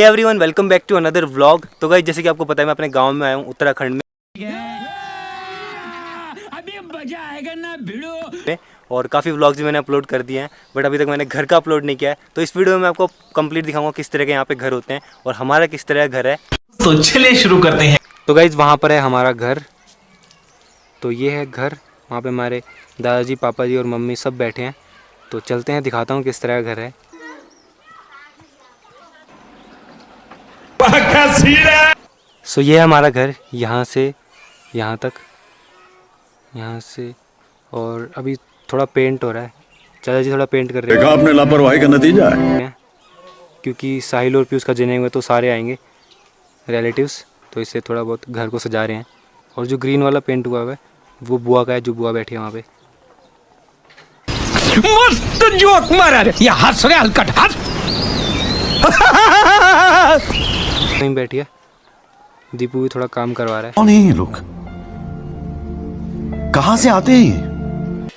Everyone welcome back to another vlog. तो guys जैसे कि आपको पता है मैं अपने गांव में आया हूँ उत्तराखंड में। अभी मजा आएगा ना भिड़ो। और काफ़ी व्लॉग्स भी मैंने अपलोड कर दिए हैं बट अभी तक मैंने घर का अपलोड नहीं किया है। तो इस वीडियो में मैं आपको कंप्लीट दिखाऊंगा किस तरह के यहाँ पे घर होते हैं और हमारा किस तरह का घर है। तो चलिए शुरू करते हैं। तो गाइस वहाँ पर है हमारा घर। तो ये है घर, वहाँ पे हमारे दादाजी पापा जी और मम्मी सब बैठे हैं। तो चलते हैं दिखाता हूँ किस तरह का घर है। सो ये है हमारा घर, यहाँ से यहाँ तक, यहाँ से। और अभी थोड़ा पेंट हो रहा है, चाचा जी थोड़ा पेंट कर रहे हैं। देखा आपने लापरवाही का नतीजा है। क्योंकि साहिल और पीयूष का जनेंगे तो सारे आएंगे रिलेटिव्स, तो इससे थोड़ा बहुत घर को सजा रहे हैं। और जो ग्रीन वाला पेंट हुआ है वो बुआ का है, जो बुआ बैठी है वहाँ पे। मस्त जोक मारा रे, ये हंस रहे हलकट हंस। वहीं बैठी है, दीपू भी थोड़ा काम करवा रहा है। कौन है ये लोग, कहाँ से आते हैं ये?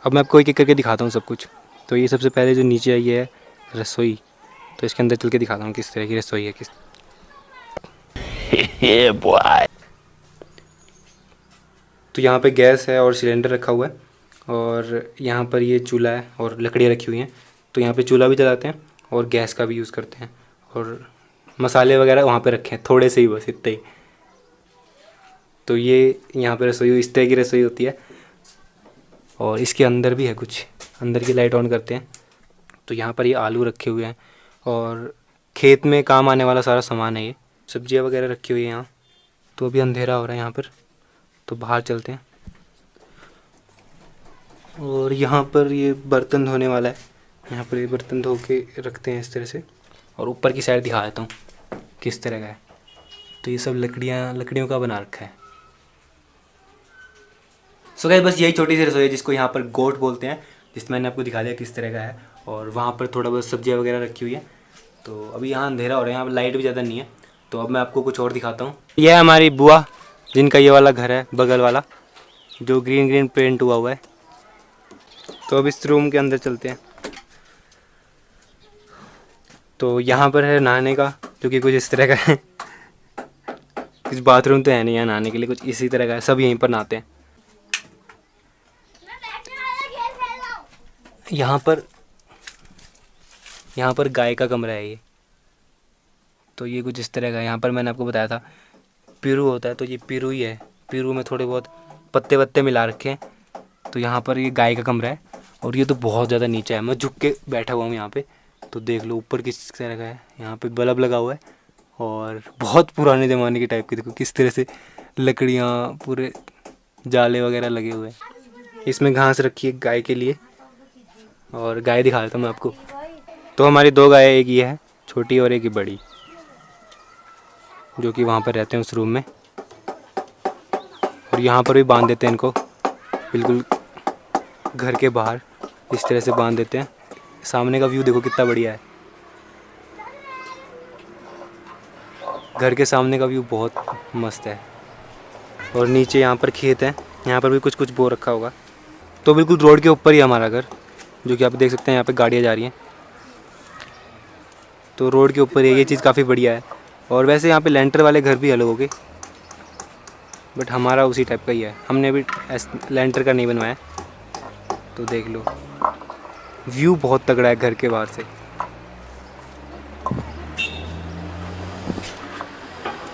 अब मैं आपको एक एक करके दिखाता हूँ सब कुछ। तो ये सबसे पहले जो नीचे आई है रसोई, तो इसके अंदर चल के दिखाता हूँ किस तरह की रसोई है। किस तो यहाँ पे गैस है और सिलेंडर रखा हुआ है, और यहाँ पर ये चूल्हा है और लकड़ियाँ रखी हुई हैं। तो यहाँ पे चूल्हा भी जलाते हैं और गैस का भी यूज़ करते हैं। और मसाले वगैरह वहाँ पे रखे हैं थोड़े से ही, बस इतने ही। तो ये यहाँ पे रसोई इस तरह की रसोई होती है। और इसके अंदर भी है कुछ, अंदर की लाइट ऑन करते हैं। तो यहाँ पर ये आलू रखे हुए हैं और खेत में काम आने वाला सारा सामान है। ये सब्जियाँ वगैरह रखी हुई है यहाँ। तो अभी अंधेरा हो रहा है यहाँ पर, तो बाहर चलते हैं। और यहाँ पर ये बर्तन धोने वाला है, यहाँ पर ये बर्तन धो के रखते हैं इस तरह से। और ऊपर की साइड दिखा देता हूँ किस तरह का है। तो ये सब लकड़ियों का बना रखा है। सो गाइस बस यही छोटी सी रसोई है जिसको यहाँ पर गोट बोलते हैं, जिसमें मैंने आपको दिखा दिया किस तरह का है। और वहाँ पर थोड़ा बहुत सब्जियाँ वगैरह रखी हुई है। तो अभी यहाँ अंधेरा हो रहा है, यहाँ पर लाइट भी ज़्यादा नहीं है। तो अब मैं आपको कुछ और दिखाता हूँ। यह है हमारी बुआ, जिनका ये वाला घर है बगल वाला, जो ग्रीन ग्रीन पेंट हुआ हुआ है। तो अब इस रूम के अंदर चलते हैं। तो यहाँ पर है नहाने का, जो कि कुछ इस तरह का है। इस बाथरूम तो है नहीं यहाँ नहाने के लिए, कुछ इसी तरह का है। सब यहीं पर नहाते हैं। यहाँ पर गाय का कमरा है ये। तो ये कुछ इस तरह का है। यहाँ पर मैंने आपको बताया था पिरू होता है, तो ये पिरू ही है। पिरू में थोड़े बहुत पत्ते वत्ते मिला रखे हैं। तो यहाँ पर ये गाय का कमरा है। और ये तो बहुत ज़्यादा नीचे है, मैं झुक के बैठा हुआ हूँ यहाँ पे। तो देख लो ऊपर किस तरह का है। यहाँ पे बल्ब लगा हुआ है और बहुत पुराने ज़माने की टाइप की, देखो किस तरह से लकड़ियाँ, पूरे जाले वगैरह लगे हुए हैं। इसमें घास रखी है गाय के लिए, और गाय दिखा देता हूँ मैं आपको। तो हमारी दो गाय, एक ये है छोटी और एक ये बड़ी, जो कि वहाँ पर रहते हैं उस रूम में। और यहाँ पर भी बांध देते हैं इनको, बिल्कुल घर के बाहर इस तरह से बांध देते हैं। सामने का व्यू देखो कितना बढ़िया है, घर के सामने का व्यू बहुत मस्त है। और नीचे यहाँ पर खेत है, यहाँ पर भी कुछ कुछ बो रखा होगा। तो बिल्कुल रोड के ऊपर ही हमारा घर, जो कि आप देख सकते हैं यहाँ पे गाड़ियाँ जा रही हैं। तो रोड के ऊपर ये चीज़ काफ़ी बढ़िया है। और वैसे यहाँ पे लेंटर वाले घर भी अलग हो गए, बट हमारा उसी टाइप का ही है। हमने अभी लेंटर का नहीं बनवाया। तो देख लो व्यू बहुत तगड़ा है घर के बाहर से।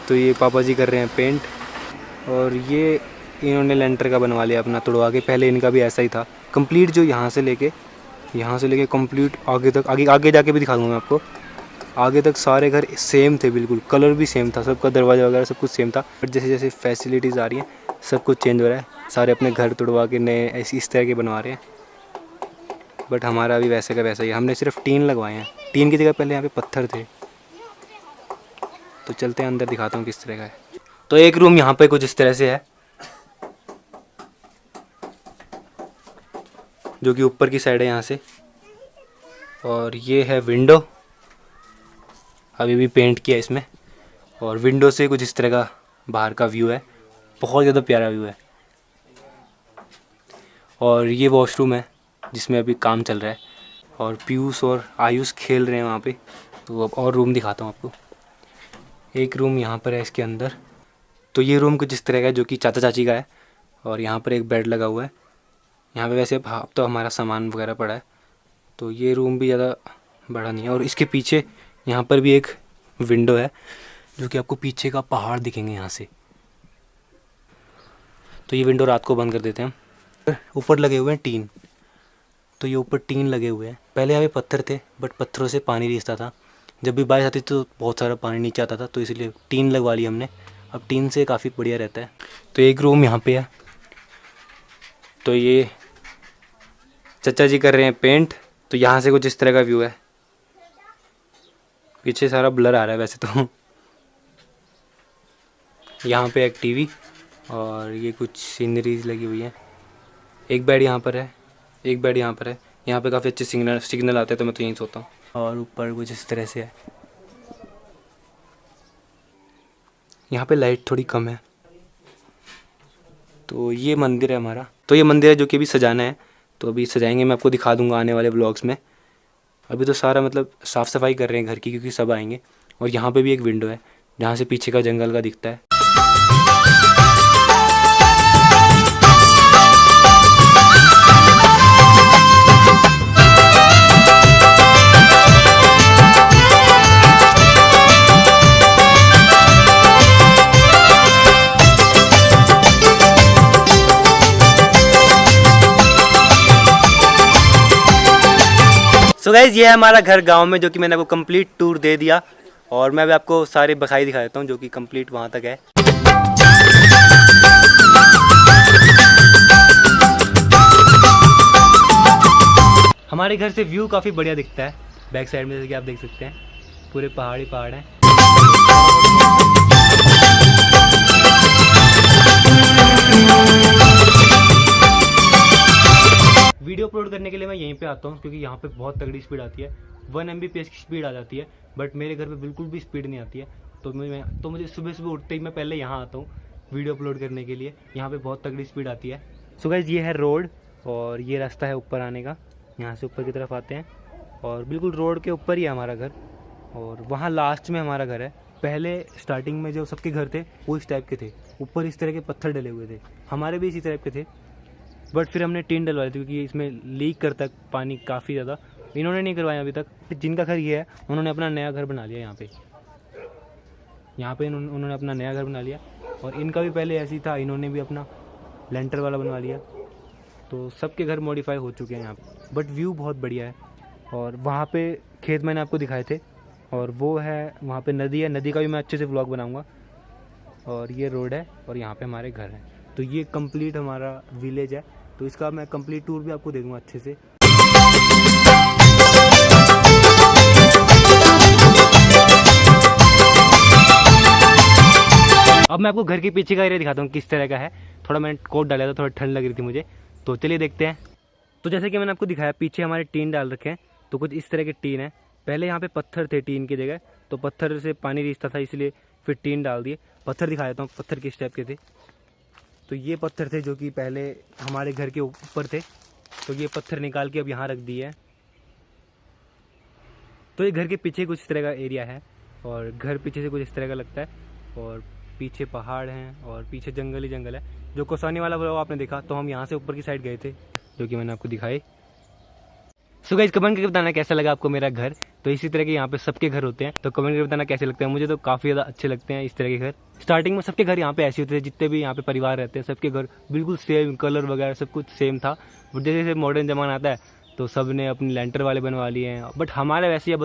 तो ये पापा जी कर रहे हैं पेंट, और ये इन्होंने लेंटर का बनवा लिया अपना तुड़वा के। पहले इनका भी ऐसा ही था कंप्लीट, जो यहाँ से लेके कंप्लीट आगे तक, आगे जाके भी दिखा दूँगा मैं आपको। आगे तक सारे घर सेम थे, बिल्कुल कलर भी सेम था, सबका दरवाज़ा वगैरह सब कुछ सेम था। बट जैसे जैसे फैसिलिटीज़ आ रही हैं सब कुछ चेंज हो रहा है। सारे अपने घर तुड़वा के नए ऐसी इस तरह के बनवा रहे हैं। बट हमारा भी वैसे का वैसा ही है। हमने सिर्फ टीन लगवाए हैं, टीन की जगह पहले यहाँ पे पत्थर थे। तो चलते हैं अंदर, दिखाता हूँ किस तरह का है। तो एक रूम यहाँ पे कुछ इस तरह से है, जो कि ऊपर की साइड है यहाँ से। और ये है विंडो, अभी भी पेंट किया इसमें। और विंडो से कुछ इस तरह का बाहर का व्यू है, बहुत ज़्यादा प्यारा व्यू है। और ये वॉशरूम है जिसमें अभी काम चल रहा है। और पीयूष और आयुष खेल रहे हैं वहाँ पे। तो अब और रूम दिखाता हूँ आपको। एक रूम यहाँ पर है इसके अंदर। तो ये रूम कुछ इस तरह का है जो कि चाचा चाची का है। और यहाँ पर एक बेड लगा हुआ है। यहाँ पे वैसे अब तो हमारा सामान वगैरह पड़ा है। तो ये रूम भी ज़्यादा बड़ा नहीं है। और इसके पीछे यहाँ पर भी एक विंडो है जो कि आपको पीछे का पहाड़ दिखेंगे यहाँ से। तो ये विंडो रात को बंद कर देते हैं हम। ऊपर लगे हुए हैं टीन। तो ये ऊपर टीन लगे हुए हैं। पहले यहाँ पे पत्थर थे बट पत्थरों से पानी रिसता था। जब भी बारिश आती तो बहुत सारा पानी नीचे आता था, तो इसलिए टीन लगवा ली हमने। अब टीन से काफ़ी बढ़िया रहता है। तो एक रूम यहाँ पे है। तो ये चचा जी कर रहे हैं पेंट। तो यहाँ से कुछ इस तरह का व्यू है। पीछे सारा ब्लर आ रहा है वैसे तो। यहाँ पे एक टीवी और ये कुछ सीनरीज लगी हुई हैं। एक बेड यहाँ पर है, एक बेड यहाँ पर है। यहाँ पे काफ़ी अच्छे सिग्नल आते हैं तो मैं तो यहीं सोता हूँ। और ऊपर कुछ इस तरह से है। यहाँ पे लाइट थोड़ी कम है। तो ये मंदिर है हमारा। तो ये मंदिर है जो कि अभी सजाना है। तो अभी सजाएंगे, मैं आपको दिखा दूंगा आने वाले व्लॉग्स में। अभी तो सारा मतलब साफ़ सफाई कर रहे हैं घर की, क्योंकि सब आएंगे। और यहाँ पे भी एक विंडो है जहाँ से पीछे का जंगल का दिखता है। सो गाइज़ ये है हमारा घर गांव में, जो कि मैंने आपको कंप्लीट टूर दे दिया। और मैं अभी आपको सारे बखाई दिखा देता हूँ जो कि कंप्लीट वहाँ तक है। हमारे घर से व्यू काफ़ी बढ़िया दिखता है। बैक साइड में जैसे कि आप देख सकते हैं पूरे पहाड़ ही पहाड़ हैं। वीडियो अपलोड करने के लिए मैं यहीं पे आता हूँ, क्योंकि यहाँ पे बहुत तगड़ी स्पीड आती है। 1 Mbps की स्पीड आ जाती है। बट मेरे घर पे बिल्कुल भी स्पीड नहीं आती है। तो मुझे सुबह सुबह उठते ही मैं पहले यहाँ आता हूँ वीडियो अपलोड करने के लिए। यहाँ पे बहुत तगड़ी स्पीड आती है। सो गाइस ये है रोड और ये रास्ता है ऊपर आने का। यहाँ से ऊपर की तरफ आते हैं और बिल्कुल रोड के ऊपर ही है हमारा घर। और वहाँ लास्ट में हमारा घर है। पहले स्टार्टिंग में जो सबके घर थे वो इस टाइप के थे, ऊपर इस तरह के पत्थर डले हुए थे। हमारे भी इसी टाइप के थे, बट फिर हमने टीन डलवाई थी क्योंकि इसमें लीक करता पानी काफ़ी ज़्यादा। इन्होंने नहीं करवाया अभी तक। जिनका घर ये है उन्होंने अपना नया घर बना लिया यहाँ पे उन्होंने अपना नया घर बना लिया। और इनका भी पहले ऐसे ही था, इन्होंने भी अपना लेंटर वाला बनवा लिया। तो सबके घर मॉडिफाई हो चुके हैं यहाँ पे। बट व्यू बहुत बढ़िया है। और वहाँ पे खेत मैंने आपको दिखाए थे और वो है वहाँ पे नदी है। नदी का भी मैं अच्छे से व्लॉग बनाऊँगा। और ये रोड है और यहाँ पे हमारे घर हैं। तो ये कंप्लीट हमारा विलेज है। तो इसका मैं कंप्लीट टूर भी आपको दे दूँगा अच्छे से। अब मैं आपको घर के पीछे का एरिया दिखाता हूँ किस तरह का है। थोड़ा मैंने कोट डाला था, थोड़ा ठंड लग रही थी मुझे। तो चलिए देखते हैं। तो जैसे कि मैंने आपको दिखाया पीछे हमारे टीन डाल रखे हैं। तो कुछ इस तरह के टीन है। पहले यहाँ पे पत्थर थे टीन की जगह, तो पत्थर से पानी रिसता था, इसलिए फिर टीन डाल दिए। पत्थर दिखा देता हूँ पत्थर किस टाइप के थे। तो ये पत्थर थे जो कि पहले हमारे घर के ऊपर थे। तो ये पत्थर निकाल के अब यहाँ रख दिए हैं। तो ये घर के पीछे कुछ इस तरह का एरिया है और घर पीछे से कुछ इस तरह का लगता है। और पीछे पहाड़ हैं और पीछे जंगल ही जंगल है। जो कोसानी वाला व्लॉग आपने देखा, तो हम यहाँ से ऊपर की साइड गए थे जो कि मैंने आपको दिखाई। सो गाइस कमेंट करके बताना कैसा लगा आपको मेरा घर। तो इसी तरह के यहाँ पे सबके घर होते हैं, तो कमेंट करके बताना कैसे लगते हैं। मुझे तो काफ़ी ज़्यादा अच्छे लगते हैं इस तरह के घर। स्टार्टिंग में सबके घर यहाँ पे ऐसे होते थे, जितने भी यहाँ पे परिवार रहते हैं सबके घर बिल्कुल सेम, कलर वगैरह सब कुछ सेम था। बट जैसे जैसे मॉडर्न ज़माना आता है तो सब ने अपने लेंटर वाले बनवा लिए हैं। बट हमारे वैसे ही है,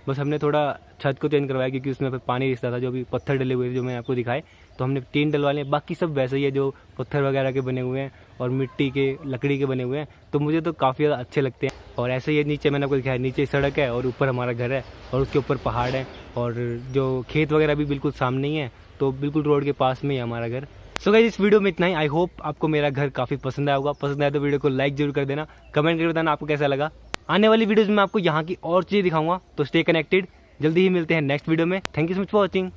बस हमने थोड़ा छत को चेंज करवाया क्योंकि उसमें पानी रिसता था, जो भी पत्थर डले हुए थे जो मैं आपको दिखाए। तो हमने टीन डलवा लिए। बाकी सब वैसे ही है जो पत्थर वगैरह के बने हुए हैं और मिट्टी के लकड़ी के बने हुए हैं। तो मुझे तो काफ़ी ज़्यादा अच्छे लगते हैं। और ऐसे ही नीचे मैंने आपको दिखाया, नीचे सड़क है और ऊपर हमारा घर है और उसके ऊपर पहाड़ है और जो खेत वगैरह भी बिल्कुल सामने ही है। तो बिल्कुल रोड के पास में ही हमारा घर। सो गाइस इस वीडियो में इतना ही। आई होप आपको मेरा घर काफ़ी पसंद आया होगा। पसंद आया तो वीडियो को लाइक जरूर कर देना, कमेंट करके बताना आपको कैसा लगा। आने वाली वीडियोज़ में आपको यहाँ की और चीज़ें दिखाऊंगा। तो स्टे कनेक्टेड। जल्दी ही मिलते हैं नेक्स्ट वीडियो में। Thank you so much for watching.